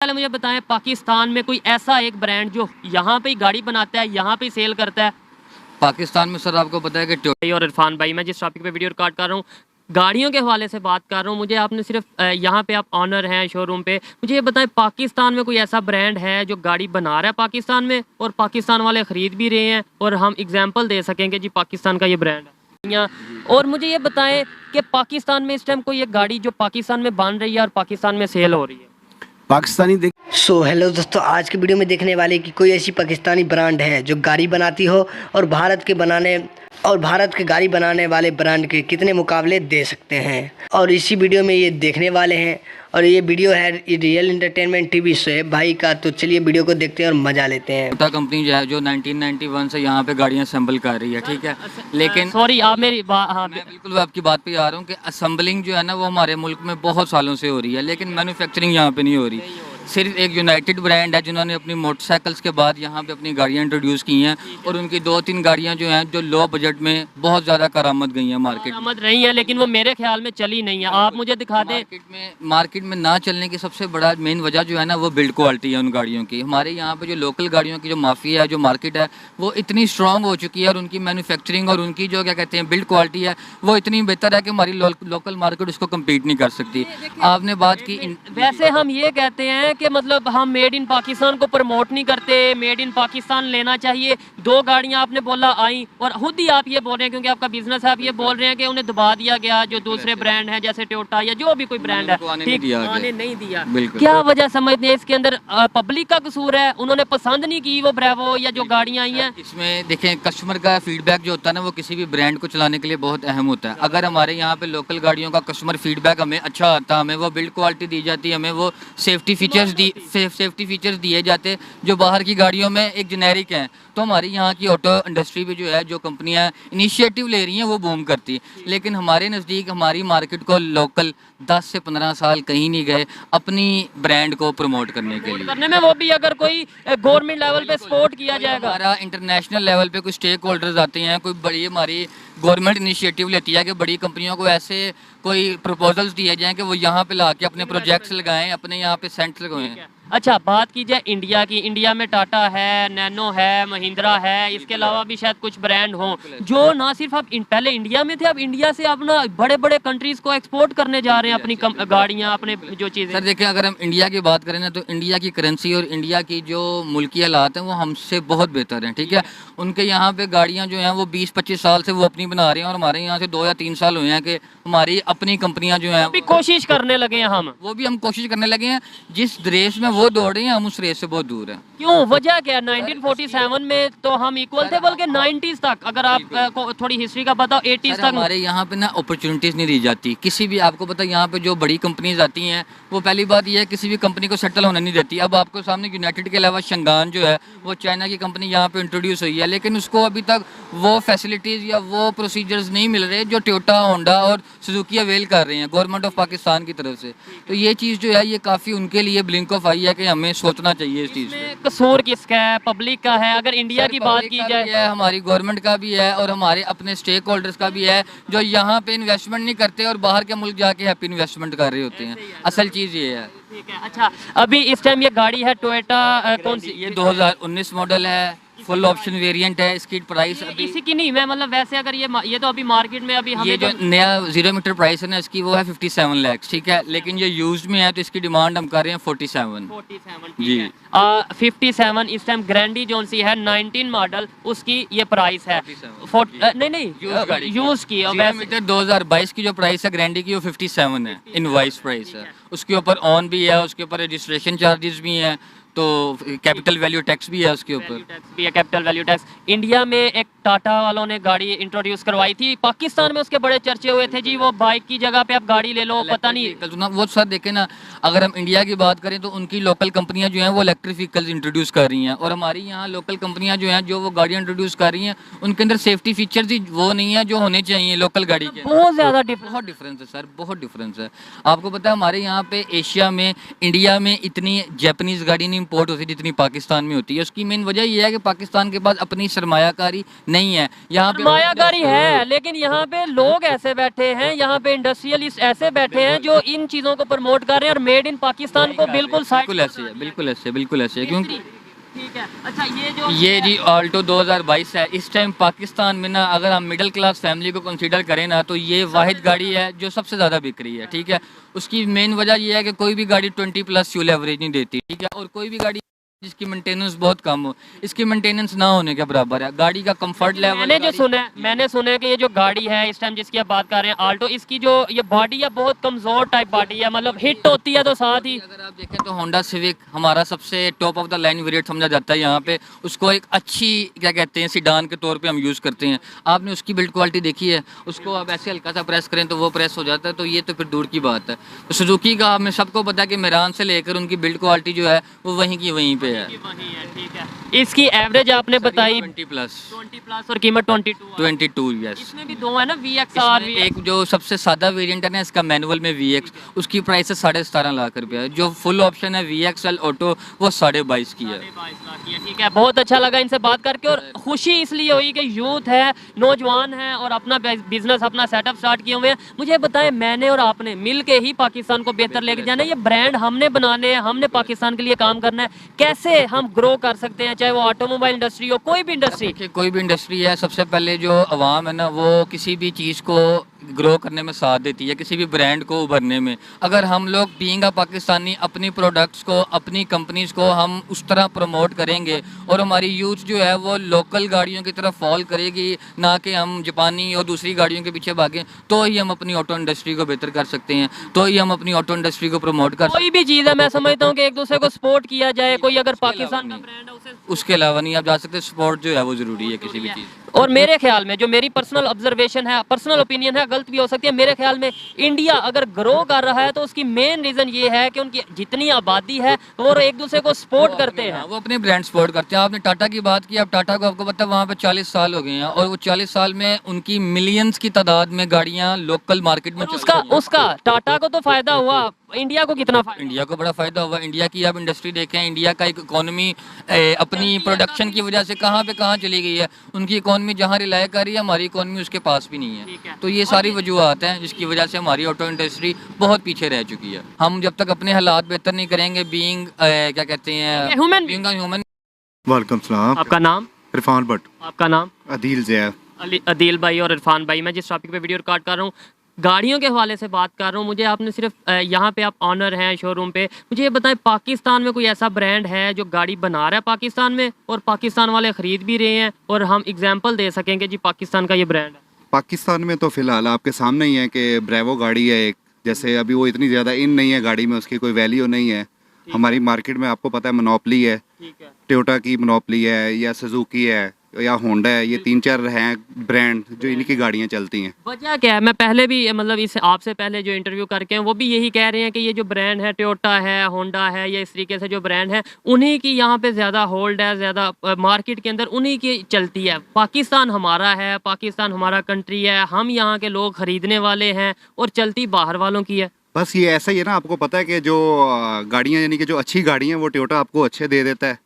पहले मुझे बताएं, पाकिस्तान में कोई ऐसा एक ब्रांड जो यहाँ पे ही गाड़ी बनाता है, यहाँ पे ही सेल करता है? पाकिस्तान में सर आपको पता है कि भाई और इरफान भाई, मैं जिस टॉपिक पे वीडियो रिकॉर्ड कर रहा हूँ गाड़ियों के हवाले से बात कर रहा हूँ। मुझे आपने सिर्फ यहाँ पे आप ऑनर हैं शोरूम पे, मुझे ये बताएं पाकिस्तान में कोई ऐसा ब्रांड है जो गाड़ी बना रहा है पाकिस्तान में और पाकिस्तान वाले ख़रीद भी रहे हैं और हम एग्जांपल दे सकेंगे जी पाकिस्तान का ये ब्रांड है। और मुझे ये बताएं कि पाकिस्तान में इस टाइम कोई एक गाड़ी जो पाकिस्तान में बन रही है और पाकिस्तान में सेल हो रही है पाकिस्तानी देख। हेलो दोस्तों, आज के वीडियो में देखने वाले कि कोई ऐसी पाकिस्तानी ब्रांड है जो गाड़ी बनाती हो और भारत के गाड़ी बनाने वाले ब्रांड के कितने मुकाबले दे सकते हैं, और इसी वीडियो में ये देखने वाले हैं। और ये वीडियो है रियल एंटरटेनमेंट टीवी शोएब भाई का। तो चलिए वीडियो को देखते हैं और मजा लेते हैं। टोयोटा कंपनी जो है जो 1991 से यहाँ पे गाड़ियाँ असेंबल कर रही है, ठीक है। लेकिन सॉरी आप मेरी हाँ मैं बिल्कुल आपकी बात पे आ रहा हूँ कि असेंबलिंग जो है ना वो हमारे मुल्क में बहुत सालों से हो रही है, लेकिन मैन्युफैक्चरिंग यहाँ पे नहीं हो रही। सिर्फ एक यूनाइटेड ब्रांड है जिन्होंने अपनी मोटरसाइकिल्स के बाद यहाँ पे अपनी गाड़ियाँ इंट्रोड्यूस की हैं, और उनकी 2-3 गाड़ियाँ जो हैं जो लो बजट में बहुत ज़्यादा करामत गई हैं मार्केट रही है, लेकिन वो मेरे ख्याल में चली नहीं है। आप मुझे दिखा दें। मार्केट में ना चलने की सबसे बड़ा मेन वजह जो है ना वो बिल्ड क्वालिटी है उन गाड़ियों की। हमारे यहाँ पे जो लोकल गाड़ियों की जो माफिया है, जो मार्केट है, वो इतनी स्ट्रांग हो चुकी है और उनकी मैन्युफैक्चरिंग और उनकी जो क्या कहते हैं बिल्ड क्वालिटी है वो इतनी बेहतर है कि हमारी लोकल मार्केट उसको कम्पीट नहीं कर सकती। आपने बात की वैसे हम ये कहते हैं कि मतलब हम मेड इन पाकिस्तान को प्रमोट नहीं करते, मेड इन पाकिस्तान लेना चाहिए। 2 गाड़ियां आपने बोला आई और खुद ही आप ये बोल रहे हैं क्योंकि आपका बिजनेस है, आप ये बोल रहे हैं कि उन्हें दबा दिया गया जो दूसरे ब्रांड हैं जैसे टोयोटा या जो भी कोई ब्रांड है, आने नहीं दिया। क्या वजह समझते हैं इसके अंदर? पब्लिक का कसूर है, उन्होंने पसंद नहीं की वो ब्रेवो या जो गाड़ियां आई हैं? इसमें देखें कस्टमर का फीडबैक जो होता है ना वो किसी भी ब्रांड को चलाने के लिए बहुत अहम होता है। अगर हमारे यहाँ पे लोकल गाड़ियों का कस्टमर फीडबैक हमें अच्छा आता, हमें वो बिल्ड क्वालिटी दी जाती है, हमें वो सेफ्टी फीचर्स दिए जाते जो बाहर की गाड़ियों में एक जेनेरिक हैं, तो हमारी यहाँ की ऑटो इंडस्ट्री भी जो है जो कंपनियाँ इनिशिएटिव ले रही हैं वो बूम करती है। लेकिन हमारे नज़दीक हमारी मार्केट को लोकल 10 से 15 साल कहीं नहीं गए अपनी ब्रांड को प्रमोट करने के लिए करने में, वो भी अगर कोई गवर्नमेंट लेवल पे सपोर्ट किया जाएगा। हमारा इंटरनेशनल लेवल पे कोई स्टेक होल्डर्स आते हैं, कोई बड़ी हमारी गवर्नमेंट इनिशिएटिव लेती है कि बड़ी कंपनियों को ऐसे कोई प्रपोजल्स दिए जाएं कि वो यहाँ पे ला के अपने प्रोजेक्ट्स लगाएं, अपने यहाँ पे सेंटर लगाएं। अच्छा, बात की जाए इंडिया की, इंडिया में टाटा है, नैनो है, महिंद्रा है, इसके अलावा भी शायद कुछ ब्रांड हों जो ना सिर्फ आप पहले इंडिया में थे, अब इंडिया से अपना बड़े बड़े कंट्रीज को एक्सपोर्ट करने जा रहे हैं अपनी गाड़ियाँ, अपने जो चीज़ें। सर देखिए, अगर हम इंडिया की बात करें ना तो इंडिया की करेंसी और इंडिया की जो मुल्की हालात हैं वो हमसे बहुत बेहतर हैं, ठीक है। उनके यहाँ पे गाड़ियाँ जो हैं वो 20-25 साल से वो अपनी बना रहे हैं, और हमारे यहाँ से 2 या 3 साल हुए हैं कि हमारी अपनी कंपनियाँ जो हैं भी कोशिश करने लगे हैं। हम कोशिश करने लगे हैं। जिस रेस में वो दौड़ रहे हैं हम उस रेस से बहुत दूर हैं। क्यों, वजह क्या है? 1947 में तो हम इक्वल थे, बल्कि 90s तक, अगर आप को थोड़ी हिस्ट्री का बताओ, 80s तक हमारे यहाँ पे ना अपॉर्चुनिटीज़ नहीं दी जाती किसी भी। आपको पता है यहाँ पे जो बड़ी कंपनीज आती हैं वो पहली बात यह है किसी भी कंपनी को सेटल होने नहीं देती। अब आपको सामने यूनाइटेड के अलावा शंगान जो है वो चाइना की कंपनी यहाँ पे इंट्रोड्यूस हुई है, लेकिन उसको अभी तक वो फैसिलिटीज़ या वो प्रोसीजर्स नहीं मिल रहे जो टोयोटा, होंडा और सुजुकी अवेल कर रहे हैं गवर्नमेंट ऑफ पाकिस्तान की तरफ से। तो ये चीज़ जो है ये काफ़ी उनके लिए ब्लिंक ऑफ आई है कि हमें सोचना चाहिए इस चीज़ में। कसूर किसका है? पब्लिक का है? अगर इंडिया की बात की जाए, हमारी गवर्नमेंट का भी है और हमारे अपने स्टेक होल्डर्स का भी है जो यहाँ पे इन्वेस्टमेंट नहीं करते और बाहर के मुल्क जाके हैप्पी इन्वेस्टमेंट कर रहे होते हैं। असल चीज़ ये है। ठीक है। अच्छा, अभी इस टाइम ये गाड़ी है टोयोटा कौन सी? ये 2019 मॉडल है, फुल ऑप्शन वेरिएंट है। इसकी प्राइस अभी इसी की नहीं, मैं मतलब वैसे अगर ये तो अभी मार्केट में अभी ये जो नया 0 मीटर प्राइस है ना इसकी वो है 57 लाख, ठीक है। लेकिन ये यूज्ड में है तो इसकी डिमांड हम कर रहे हैं 47 जी। 57 इस टाइम ग्रैंडी जोन सी है 19 मॉडल, उसकी ये प्राइस है नहीं यूज की। 0 मीटर 2022 की जो प्राइस है ग्रैंडी की वो 57 है, इनवॉइस प्राइस है। उसके ऊपर ऑन भी है, उसके ऊपर रजिस्ट्रेशन चार्जेस भी हैं, तो कैपिटल वैल्यू टैक्स भी है उसके ऊपर। Capital value tax. इंडिया में एक टाटा वालों ने गाड़ी इंट्रोड्यूस करवाई थी, पाकिस्तान में उसके बड़े चर्चे हुए थे जी, वो बाइक की जगह पे आप गाड़ी ले लो, पता नहीं वो सर देखें ना, अगर हम इंडिया की बात करें तो उनकी लोकल कंपनियां जो हैं वो इलेक्ट्रिक व्हीकल्स इंट्रोड्यूस कर रही हैं, और हमारी यहाँ लोकल कंपनियां जो हैं जो वो गाड़ियाँ इंट्रोड्यूस कर रही हैं उनके अंदर सेफ्टी फीचर्स ही वो नहीं है जो होने चाहिए लोकल गाड़ी के। बहुत ज़्यादा बहुत डिफरेंस है सर, बहुत डिफरेंस है। आपको पता है हमारे यहाँ यहाँ पे एशिया में, इंडिया में इतनी जापानीज़ गाड़ी नहीं इंपोर्ट होती जितनी पाकिस्तान में होती है। उसकी मेन वजह यह है कि पाकिस्तान के पास अपनी सरमायाकारी नहीं है। यहाँ पे सरमायाकारी है, लेकिन यहाँ पे लोग ऐसे बैठे हैं, यहाँ पे इंडस्ट्रियलिस्ट ऐसे बैठे हैं जो इन चीज़ों को प्रमोट कर रहे हैं और मेड इन पाकिस्तान को बिल्कुल बिल्कुल ऐसे है, बिल्कुल ऐसे, बिल्कुल ऐसे है, क्योंकि ठीक है। अच्छा, ये जी ऑल्टो 2022 है। इस टाइम पाकिस्तान में ना, अगर हम मिडिल क्लास फैमिली को कंसीडर करें ना, तो ये वाहिद गाड़ी है जो सबसे ज़्यादा बिक रही है। ठीक है, उसकी मेन वजह ये है कि कोई भी गाड़ी 20+ फ्यूल एवरेज नहीं देती। ठीक है, और कोई भी गाड़ी जिसकी मेंटेनेंस बहुत कम हो, इसकी मेंटेनेंस ना होने के बराबर है। गाड़ी का कंफर्ट लेवल, मैंने सुना है कि ये जो गाड़ी है इस टाइम जिसकी आप बात कर रहे हैं आल्टो, इसकी जो ये बॉडी है बहुत कमजोर टाइप बॉडी है, मतलब हिट होती है तो साथ ही अगर आप देखें तो होंडा सिविक हमारा सबसे top of the line variant समझा जाता है यहाँ पे। उसको एक अच्छी क्या कहते हैं सीडान के तौर पे हम यूज़ करते हैं। आपने उसकी बिल्ड क्वालिटी देखी है, उसको आप ऐसे हल्का सा प्रेस करें तो वो प्रेस हो जाता है, तो ये तो फिर दूर की बात है। तो सुजुकी का हमें सबको पता है कि मेरान से लेकर उनकी बिल्ड क्वालिटी जो है वो वहीं की वहीं पे है। ठीक है, इसकी एवरेज आपने बताई 20+ और कीमत 22। यस, इसमें भी दो है ना, VX और एक जो सबसे सादा वेरिएंट है ना इसका मैनुअल में VX, उसकी प्राइस है 17.5 लाख रुपया। जो फुल ऑप्शन है VXL ऑटो वो 22.5 की है। ठीक है, बहुत अच्छा लगा इनसे बात करके, और खुशी इसलिए हुई कि यूथ है, नौजवान है और अपना बिजनेस, अपना सेटअप स्टार्ट किए हुए हैं। मुझे बताएं, मैंने और आपने मिल के ही पाकिस्तान को बेहतर लेके जाना है, ये ब्रांड हमने बनाने हैं, हमने पाकिस्तान के लिए काम करना है। कैसे हम ग्रो कर सकते हैं, चाहे वो ऑटोमोबाइल इंडस्ट्री हो, कोई भी इंडस्ट्री, कोई भी इंडस्ट्री है, सबसे पहले जो अवाम है ना वो किसी भी चीज़ को ग्रो करने में साथ देती है, किसी भी ब्रांड को उभरने में। अगर हम लोग बीइंग अ पाकिस्तानी अपनी प्रोडक्ट्स को, अपनी कंपनीज को हम उस तरह प्रमोट करेंगे और हमारी यूथ जो है वो लोकल गाड़ियों की तरफ फॉल करेगी, ना कि हम जापानी और दूसरी गाड़ियों के पीछे भागें, तो ही हम अपनी ऑटो इंडस्ट्री को बेहतर कर सकते हैं, तो ही हम अपनी ऑटो इंडस्ट्री को प्रमोट कर सकते हैं। कोई भी चीज़ है, मैं समझता हूँ कि एक दूसरे को सपोर्ट किया जाए। कोई अगर पाकिस्तान का ब्रांड है उसके अलावा नहीं आप जा सकते। सपोर्ट जो है वो ज़रूरी है किसी भी चीज़। और मेरे ख्याल में, जो मेरी पर्सनल ऑब्जर्वेशन है, पर्सनल ओपिनियन है, गलत भी हो सकती है, मेरे ख्याल में इंडिया अगर ग्रो कर रहा है तो उसकी मेन रीजन ये है कि उनकी जितनी आबादी है वो एक दूसरे को सपोर्ट करते हैं, वो अपने ब्रांड सपोर्ट करते हैं। आपने टाटा की बात की, अब टाटा को आपको पता है वहाँ पे 40 साल हो गए हैं और वो 40 साल में उनकी मिलियंस की तादाद में गाड़ियाँ लोकल मार्केट में उसका टाटा को तो फायदा हुआ, इंडिया को कितना फायदा? इंडिया को बड़ा फायदा हुआ। इंडिया की आप इंडस्ट्री देखें, इंडिया का एक इकोनॉमी अपनी प्रोडक्शन की वजह से कहाँ पे कहाँ चली गई है। उनकी इकोनॉमी जहाँ रिलाय कर रही है, हमारी इकोनॉमी उसके पास भी नहीं है। तो ये सारी वजूहत हैं जिसकी वजह से हमारी ऑटो इंडस्ट्री बहुत पीछे रह चुकी है। हम जब तक अपने हालात बेहतर नहीं करेंगे, बीइंग क्या कहते हैं, ह्यूमन। वालेकुम सलाम। आपका नाम? इरफान भट्ट। आपका नाम? अदील ज़िया। अदील भाई और इरफान भाई, मैं जिस टॉपिक पे वीडियो रिकॉर्ड कर रहा हूँ, गाड़ियों के हवाले से बात कर रहा हूँ। मुझे आपने सिर्फ यहाँ पे आप ऑनर हैं शोरूम पे, मुझे ये बताएं, पाकिस्तान में कोई ऐसा ब्रांड है जो गाड़ी बना रहा है पाकिस्तान में और पाकिस्तान वाले ख़रीद भी रहे हैं, और हम एग्जांपल दे सकेंगे जी पाकिस्तान का ये ब्रांड है? पाकिस्तान में तो फ़िलहाल आपके सामने ही है कि ब्रेवो गाड़ी है एक, जैसे अभी वो इतनी ज़्यादा इन नहीं है गाड़ी में, उसकी कोई वैल्यू नहीं है। हमारी मार्केट में आपको पता है मोनोपली है, टोयोटा की मोनोपली है या सुजुकी है या होंडा है, ये 3-4 हैं ब्रांड जो इनकी गाड़ियाँ चलती हैं। वजह क्या है? मैं पहले भी मतलब इस आपसे पहले जो इंटरव्यू करके हैं वो भी यही कह रहे हैं कि ये जो ब्रांड है, टोयोटा है, होंडा है, ये इस तरीके से जो ब्रांड है उन्हीं की यहाँ पे ज़्यादा होल्ड है, ज़्यादा मार्केट के अंदर उन्हीं की चलती है। पाकिस्तान हमारा है, पाकिस्तान हमारा कंट्री है, हम यहाँ के लोग ख़रीदने वाले हैं और चलती बाहर वालों की है। बस ये ऐसा ही है ना, आपको पता है कि जो गाड़ियाँ यानी कि जो अच्छी गाड़ियाँ वो टोयोटा आपको अच्छे दे देता है,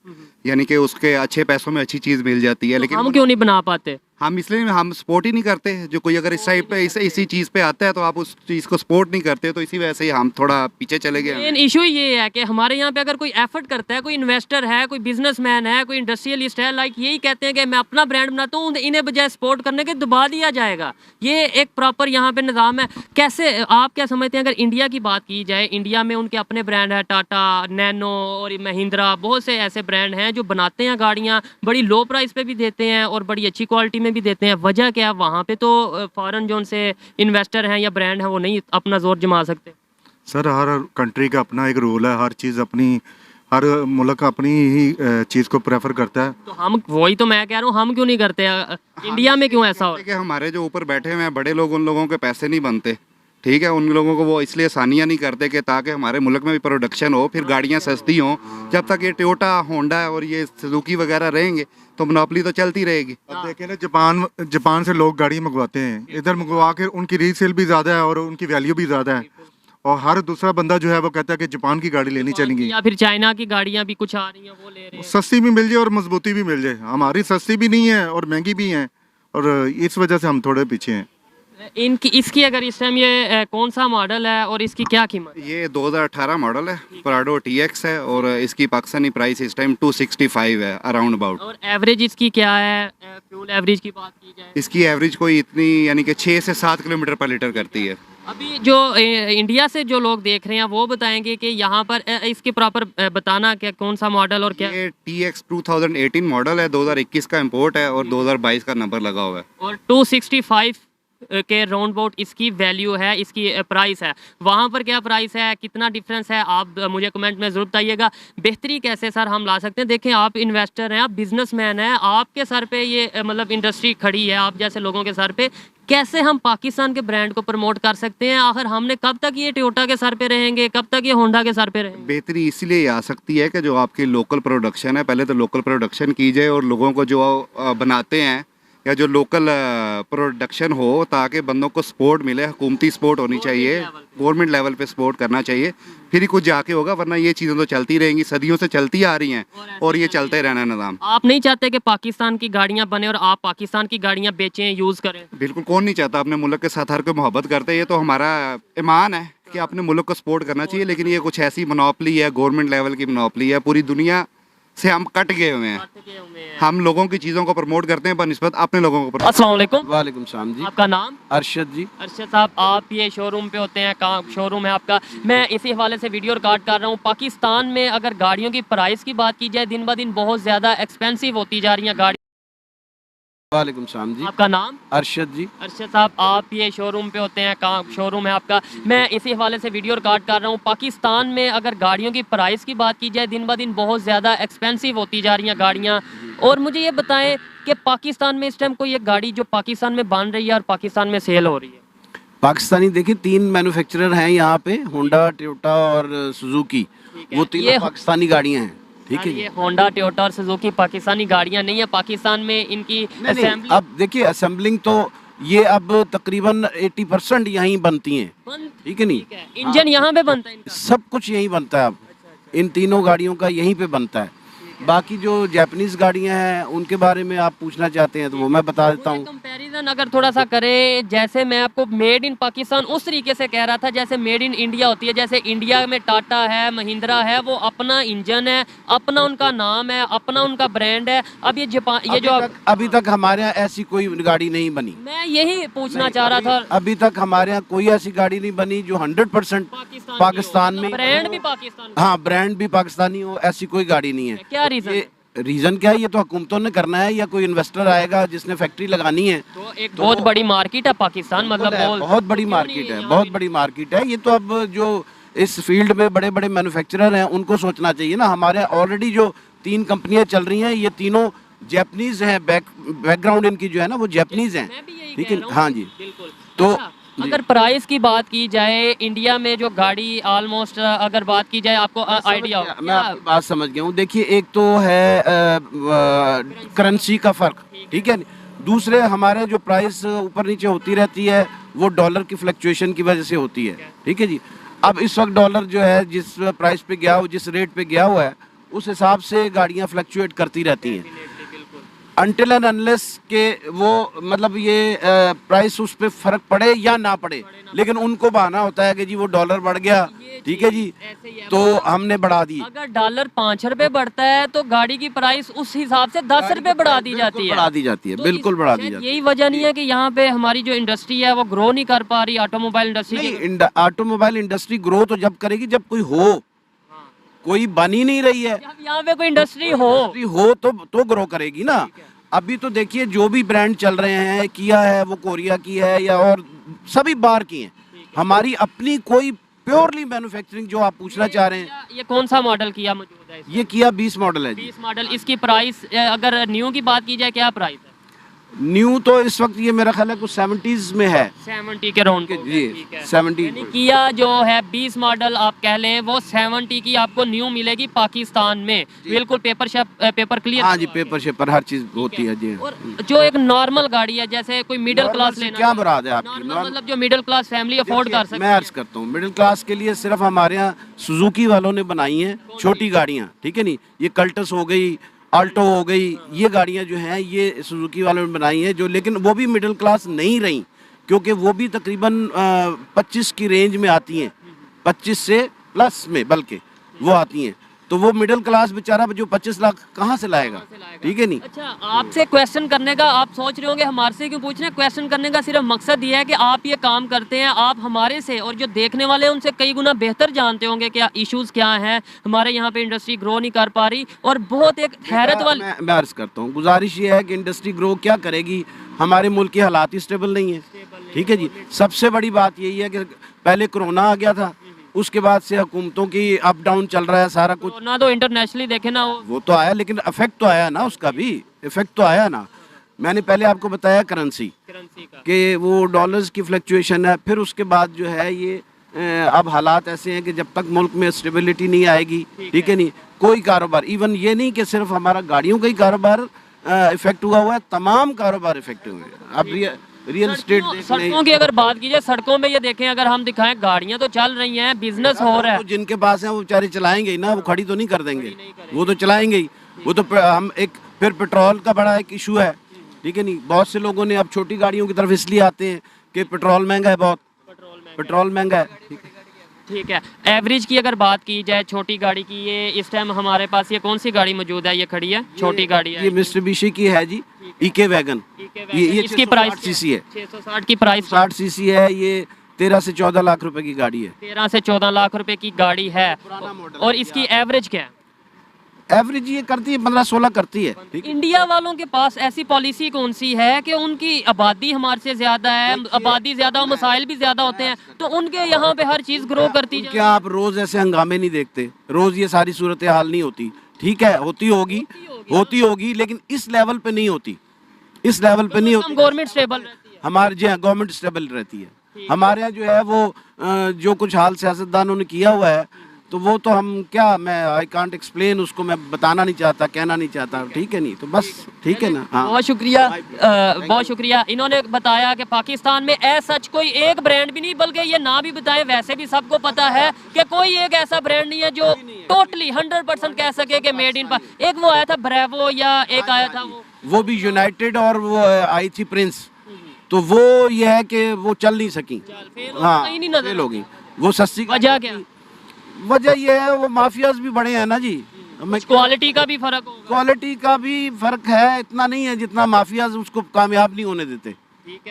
यानी कि उसके अच्छे पैसों में अच्छी चीज़ मिल जाती है। लेकिन हम क्यों नहीं बना पाते? हम इसलिए हम सपोर्ट ही नहीं करते। जो कोई अगर इस टाइप पे इसी चीज़ पे आता है तो आप उस चीज़ को सपोर्ट नहीं करते, तो इसी वजह से हम थोड़ा पीछे चले गए। मेन इशू ये है कि हमारे यहाँ पे अगर कोई एफर्ट करता है, कोई इन्वेस्टर है, कोई बिजनेसमैन है, कोई इंडस्ट्रियलिस्ट है, लाइक यही कहते हैं कि मैं अपना ब्रांड बनाता हूँ, इन्हें बजाय सपोर्ट करने के दबा दिया जाएगा। ये एक प्रॉपर यहाँ पे निज़ाम है। कैसे आप क्या समझते हैं, अगर इंडिया की बात की जाए, इंडिया में उनके अपने ब्रांड है, टाटा, नैनो और महिंद्रा, बहुत से ऐसे ब्रांड हैं जो बनाते हैं गाड़ियाँ, बड़ी लो प्राइस पे भी देते हैं और बड़ी अच्छी क्वालिटी में भी देते हैं। वजह क्या? वहाँ पे तो फॉरेन जो उनसे इन्वेस्टर हैं या ब्रांड हैं वो नहीं अपना जोर जमा सकते। सर हर कंट्री का अपना एक रूल है, हर चीज़ अपनी, हर मुल्क अपनी ही चीज़ को प्रेफर करता है। तो हम, वही तो मैं कह रहा हूँ, हम क्यों नहीं करते? इंडिया में क्यों ऐसा हो? कि हमारे जो ऊपर बैठे हुए हैं बड़े लोग, उन लोगों के पैसे नहीं बनते, ठीक है, उन लोगों को वो इसलिए आसानियाँ नहीं करते कि ताकि हमारे मुल्क में भी प्रोडक्शन हो, फिर गाड़ियाँ सस्ती हों। जब तक ये टोयोटा, होंडा और ये सुजुकी वगैरह रहेंगे तो मोनोपोली तो चलती रहेगी। अब देखें ना, जापान से लोग गाड़ी मंगवाते हैं, इधर मंगवा के उनकी रीसेल भी ज़्यादा है और उनकी वैल्यू भी ज़्यादा है, और हर दूसरा बंदा जो है वो कहता है कि जापान की गाड़ी लेनी चाहिए, या फिर चाइना की गाड़ियां भी कुछ आ रही हैं वो ले रहे हैं। सस्ती भी मिल जाए और मजबूती भी मिल जाए। हमारी सस्ती भी नहीं है और महंगी भी है, और इस वजह से हम थोड़े पीछे हैं। इनकी इसकी अगर इस टाइम ये कौन सा मॉडल है और इसकी क्या कीमत है? ये 2018 मॉडल है, प्राडो TX है, और इसकी पाकिस्तानी प्राइस इस टाइम 265 है अराउंड अबाउट। और एवरेज इसकी क्या है? फ्यूल एवरेज की बात की जाए, इसकी एवरेज कोई इतनी यानी कि 6 से 7 किलोमीटर पर लीटर करती है। अभी जो इंडिया से जो लोग देख रहे हैं वो बताएंगे कि यहाँ पर इसके प्रॉपर बताना क्या कौन सा मॉडल और क्या। ये TX 2018 मॉडल है, 2021 का इंपोर्ट है और 2022 का नंबर लगा हुआ है। और 265 के राउंड अबाउट इसकी वैल्यू है, इसकी प्राइस है। वहाँ पर क्या प्राइस है, कितना डिफरेंस है, आप मुझे कमेंट में ज़रूर बताइएगा। बेहतरी कैसे सर हम ला सकते हैं? देखें, आप इन्वेस्टर हैं, आप बिजनेसमैन हैं, आपके सर पे ये मतलब इंडस्ट्री खड़ी है, आप जैसे लोगों के सर पे कैसे हम पाकिस्तान के ब्रांड को प्रमोट कर सकते हैं? आखिर हमने कब तक ये टोयोटा के सर पे रहेंगे, कब तक ये होंडा के सर पे रहेंगे? बेहतरी इसलिए आ सकती है कि जो आपकी लोकल प्रोडक्शन है, पहले तो लोकल प्रोडक्शन की जाए और लोगों को जो बनाते हैं या जो लोकल प्रोडक्शन हो, ताकि बंदों को सपोर्ट मिले। हुकूमती सपोर्ट होनी चाहिए, गवर्नमेंट लेवल पे सपोर्ट करना चाहिए, फिर ही कुछ जाके होगा, वरना ये चीज़ें तो चलती रहेंगी, सदियों से चलती आ रही हैं और ये चलते रहना निज़ाम। आप नहीं चाहते कि पाकिस्तान की गाड़ियां बने और आप पाकिस्तान की गाड़ियां बेचें, यूज़ करें? बिल्कुल, कौन नहीं चाहता, अपने मुल्क के साथ हर कोई मोहब्बत करते हैं, ये तो हमारा ईमान है कि अपने मुल्क को सपोर्ट करना चाहिए। लेकिन ये कुछ ऐसी मोनोपली है, गवर्नमेंट लेवल की मोनोपली है, पूरी दुनिया से हम कट गए हुए हैं। हम लोगों की चीज़ों को प्रमोट करते हैं बनिस्बत अपने लोगों को। अस्सलाम वालेकुम। वालेकुम सलाम जी। आपका नाम? अरशद जी। अरशद साहब, आप ये शोरूम पे होते हैं, कहाँ शोरूम है आपका? मैं इसी हवाले से वीडियो रिकॉर्ड कर रहा हूँ। पाकिस्तान में अगर गाड़ियों की प्राइस की बात की जाए, दिन ब दिन बहुत ज़्यादा एक्सपेंसिव होती जा रही हैं गाड़ी। वालेकुम सलाम जी। आपका नाम? अरशद जी। अरशद साहब, आप ये शोरूम पे होते हैं, कहाँ शोरूम है आपका? मैं इसी हवाले से वीडियो रिकॉर्ड कर रहा हूँ। पाकिस्तान में अगर गाड़ियों की प्राइस की बात की जाए, दिन ब दिन बहुत ज़्यादा एक्सपेंसिव होती जा रही हैं गाड़ियाँ। और मुझे ये बताएं कि पाकिस्तान में इस टाइम कोई एक गाड़ी जो पाकिस्तान में बन रही है और पाकिस्तान में सेल हो रही है? पाकिस्तानी देखिए 3 मैन्युफैक्चरर हैं यहाँ पे, होंडा, टोयोटा और सुजुकी। वो तीनों पाकिस्तानी गाड़ियाँ हैं। ठीक है, ये होंडा, टोयोटा और सुजुकी पाकिस्तानी गाड़ियाँ नहीं है। पाकिस्तान में इनकी नहीं, अब देखिए असेंबलिंग तो ये अब तकरीबन 80% यहीं बनती हैं। ठीक है, नहीं इंजन यहाँ पे बनता है इनका? सब कुछ यहीं बनता है। अब इन तीनों गाड़ियों का यहीं पे बनता है। बाकी जो जापानीज गाड़ियां हैं उनके बारे में आप पूछना चाहते हैं तो वो मैं बता देता हूँ। कंपैरिजन अगर थोड़ा सा करें, जैसे मैं आपको मेड इन पाकिस्तान उस तरीके से कह रहा था जैसे मेड इन इंडिया होती है। जैसे इंडिया में टाटा है, महिंद्रा है, वो अपना इंजन है, अपना उनका नाम है, अपना उनका ब्रांड है। अब ये जापान, ये जो अभी तक हमारे यहाँ ऐसी कोई गाड़ी नहीं बनी। मैं यही पूछना चाह रहा था। अभी तक हमारे यहाँ कोई ऐसी गाड़ी नहीं बनी जो 100% पाकिस्तान में, ब्रांड भी पाकिस्तान, हाँ ब्रांड भी पाकिस्तानी हो, ऐसी कोई गाड़ी नहीं है। क्या रीजन? रीजन क्या है, ये तो हुकूमतों ने करना है या कोई इन्वेस्टर आएगा जिसने फैक्ट्री लगानी है। तो एक बहुत बड़ी मार्केट है पाकिस्तान, मतलब बहुत बड़ी मार्केट है, बहुत बड़ी मार्केट है। ये तो अब जो इस फील्ड में बड़े बड़े मैन्युफैक्चरर हैं उनको सोचना चाहिए ना। हमारे ऑलरेडी जो 3 कंपनियां चल रही हैं, ये तीनों जापानीज हैं, बैकग्राउंड इनकी जो है ना वो जापानीज हैं। ठीक है, हाँ जी। तो अगर प्राइस की बात की जाए, इंडिया में जो गाड़ी ऑलमोस्ट अगर बात की जाए, आपको आइडिया हो? मैं आपकी बात समझ गया हूँ। देखिए एक तो है करेंसी का फर्क, ठीक है। दूसरे हमारे जो प्राइस ऊपर नीचे होती रहती है वो डॉलर की फ्लक्चुएशन की वजह से होती है। ठीक है जी। अब इस वक्त डॉलर जो है जिस प्राइस पे गया हो, जिस रेट पे गया हुआ है, उस हिसाब से गाड़ियाँ फ्लक्चुएट करती रहती हैं अनटिल एंड अनलेस के वो मतलब ये प्राइस उस पर फर्क पड़े या ना पड़े। लेकिन उनको बहाना होता है कि जी वो डॉलर बढ़ गया, ठीक है जी, तो हमने बढ़ा दी। अगर डॉलर 5 रुपए बढ़ता है तो गाड़ी की प्राइस उस हिसाब से 10 रुपए बढ़ा दी जाती है। बढ़ा दी जाती है, बिल्कुल बढ़ा दी जाती है। यही वजह नहीं है कि यहाँ पे हमारी जो इंडस्ट्री है वो ग्रो नहीं कर पा रही, automobile industry? Automobile industry grow तो जब करेगी जब कोई हो, कोई बन ही नहीं रही है। यहाँ पे कोई इंडस्ट्री हो तो ग्रो करेगी ना। अभी तो देखिए जो भी ब्रांड चल रहे हैं, किया है वो कोरिया की है या और सभी बाहर की हैं। हमारी अपनी कोई प्योरली मैन्युफैक्चरिंग जो आप पूछना चाह रहे हैं। ये कौन सा मॉडल किया मौजूद है? ये किया 20 मॉडल है। 20 मॉडल। इसकी प्राइस अगर न्यू की बात की जाए क्या प्राइस है? न्यू तो इस वक्त ये मेरा ख्याल है कुछ 70s में है। 70 के राउंड को। जी ठीक है। 70। यानी किया जो है 20 मॉडल आप कह लें वो 70 की आपको न्यू मिलेगी पाकिस्तान में, बिल्कुल पेपर क्लियर। हाँ जी, पेपर शेपर हर चीज होती है जी। और जो एक नॉर्मल गाड़ी है, जैसे कोई मिडिल Normal क्लास से लेना, क्या मुराद है आपकी? नॉर्मल मतलब जो मिडिल क्लास फैमिली अफोर्ड कर सकती मैं अर्ज करता हूँ, मिडिल क्लास के लिए सिर्फ हमारे यहाँ सुजुकी वालों ने बनाई हैं छोटी गाड़ियाँ, ठीक है नहीं, ये कल्टस हो गई, आल्टो हो गई, ये गाड़ियाँ जो हैं ये सुजुकी वालों ने बनाई हैं, जो लेकिन वो भी मिडिल क्लास नहीं रही, क्योंकि वो भी तकरीबन 25 की रेंज में आती हैं, 25 से प्लस में बल्कि वो आती हैं। तो वो मिडिल क्लास बेचारा जो 25 लाख कहाँ से लाएगा, ठीक है नहीं। अच्छा, आपसे क्वेश्चन करने का, आप सोच रहे होंगे हमारे से क्यों पूछ रहे हैं, क्वेश्चन करने का सिर्फ मकसद ये है कि आप ये काम करते हैं, आप हमारे से और जो देखने वाले हैं उनसे कई गुना बेहतर जानते होंगे क्या इश्यूज क्या हैं, हमारे यहाँ पे इंडस्ट्री ग्रो नहीं कर पा रही। और बहुत एक हैरत वाली मैं अर्ज करता हूँ, गुजारिश ये है कि इंडस्ट्री ग्रो क्या करेगी, हमारे मुल्क के हालात ही स्टेबल नहीं है, ठीक है जी। सबसे बड़ी बात यही है कि पहले कोरोना आ गया था, उसके बाद से हुकूमतों की अप डाउन चल रहा है सारा कुछ। ना तो इंटरनेशनली देखे ना वो तो आया, लेकिन इफेक्ट तो आया ना, उसका भी इफेक्ट तो आया ना। मैंने पहले आपको बताया करेंसी का। कि वो डॉलर्स की फ्लक्चुएशन है, फिर उसके बाद जो है ये अब हालात ऐसे हैं कि जब तक मुल्क में स्टेबिलिटी नहीं आएगी, ठीक है नहीं, कोई कारोबार, इवन ये नहीं कि सिर्फ हमारा गाड़ियों का ही कारोबार इफेक्ट हुआ है, तमाम कारोबार इफेक्ट हुए हैं। अब रियल एस्टेट सड़कों की अगर बात कीजिए, सड़कों में ये देखें, अगर हम दिखाएं गाड़ियां तो चल रही हैं, बिजनेस हो रहा है। जिनके पास है वो बेचारे चलाएंगे ही ना, वो खड़ी तो नहीं कर देंगे, वो तो चलाएंगे ही। वो तो हम एक फिर पेट्रोल का बड़ा एक इशू है, ठीक है नहीं। बहुत से लोगों ने अब छोटी गाड़ियों की तरफ इसलिए आते हैं कि पेट्रोल महंगा है, बहुत पेट्रोल महंगा है, ठीक है। एवरेज की अगर बात की जाए छोटी गाड़ी की, ये इस टाइम हमारे पास ये कौन सी गाड़ी मौजूद है, ये खड़ी है छोटी गाड़ी है, ये मित्सुबिशी की है जी, इके वैगन। ये इसकी प्राइस सीसी है, 660 की प्राइस, 60 सीसी है, ये 13 से 14 लाख रुपए की गाड़ी है। 13 से 14 लाख रुपए की गाड़ी है। और इसकी एवरेज क्या है? एवरेज ये करती है 15-16 करती है, ठीक है। इंडिया वालों के पास ऐसी पॉलिसी कौन सी है कि उनकी आबादी हमारे से ज्यादा है, आबादी ज्यादा, मसाइल भी ज्यादा होते हैं, तो उनके यहाँ पे हर चीज ग्रो करती है। क्या आप रोज ऐसे हंगामे नहीं देखते? रोज ये सारी सूरत हाल नहीं होती, ठीक है, होती होगी, लेकिन इस लेवल पे नहीं होती, इस लेवल पे नहीं होती। गवर्नमेंट स्टेबल रहती है हमारे जी हाँ, गवर्नमेंट स्टेबल रहती है। हमारे यहाँ जो है वो जो कुछ हाल सियासतदानों ने किया हुआ है, तो वो तो हम क्या, मैं आई कांट एक्सप्लेन, उसको मैं बताना नहीं चाहता, कहना नहीं चाहता, ठीक है नहीं, तो बस ठीक है ना। हाँ, बहुत शुक्रिया, बहुत शुक्रिया। इन्होंने बताया कि पाकिस्तान में ऐसा सच कोई एक ब्रांड भी नहीं, बल्कि ये ना भी बताए वैसे भी सबको पता है कि कोई एक ऐसा ब्रांड नहीं है जो टोटली 100% कह सके कि मेड इन। एक वो आया था ब्रेवो, या एक आया था वो भी यूनाइटेड, और वो आई थी प्रिंस, तो वो ये है कि वो चल नहीं सकी, हाँ फेल हो गई, वो सस्ती। वजह क्या? वजह ये है वो माफियाज भी बड़े हैं ना जी, क्वालिटी का भी फर्क होगा। क्वालिटी का भी फर्क है, इतना नहीं है जितना माफियाज उसको कामयाब नहीं होने देते,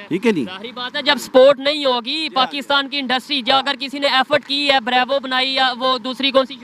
ठीक है नहीं। जाहिर बात है, जब सपोर्ट नहीं होगी पाकिस्तान की इंडस्ट्री, जो अगर किसी ने एफर्ट की है, ब्रेवो बनाई, या वो दूसरी कौन सी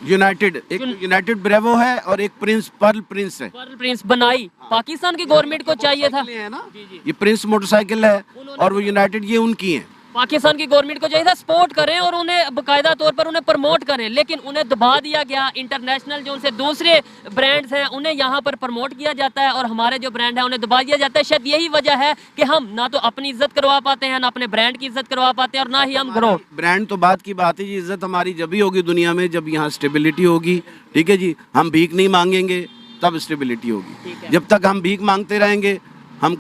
यूनाइटेड एक यूनाइटेड ब्रेवो है और एक पर्ल प्रिंस है। पर्ल प्रिंस बनाई पाकिस्तान की गवर्नमेंट को चाहिए था, है ना, ये प्रिंस मोटरसाइकिल है और वो यूनाइटेड ये उनकी है। पाकिस्तान की गवर्नमेंट को चाहिए था सपोर्ट करें और उन्हें बाकायदा तौर पर उन्हें प्रमोट करें, लेकिन उन्हें दबा दिया गया। इंटरनेशनल जो उनसे दूसरे ब्रांड्स हैं उन्हें यहाँ पर प्रमोट किया जाता है और हमारे जो ब्रांड है उन्हें दबा दिया जाता है। शायद यही वजह है कि हम ना तो अपनी इज्जत करवा पाते हैं, ना अपने ब्रांड की इज्जत करवा पाते हैं, और ना ही हम ग्रो। ब्रांड तो बात की बात है जी, इज्जत हमारी जब भी होगी दुनिया में जब यहाँ स्टेबिलिटी होगी, ठीक है जी। हम भीख नहीं मांगेंगे तब स्टेबिलिटी होगी, जब तक हम भीख मांगते रहेंगे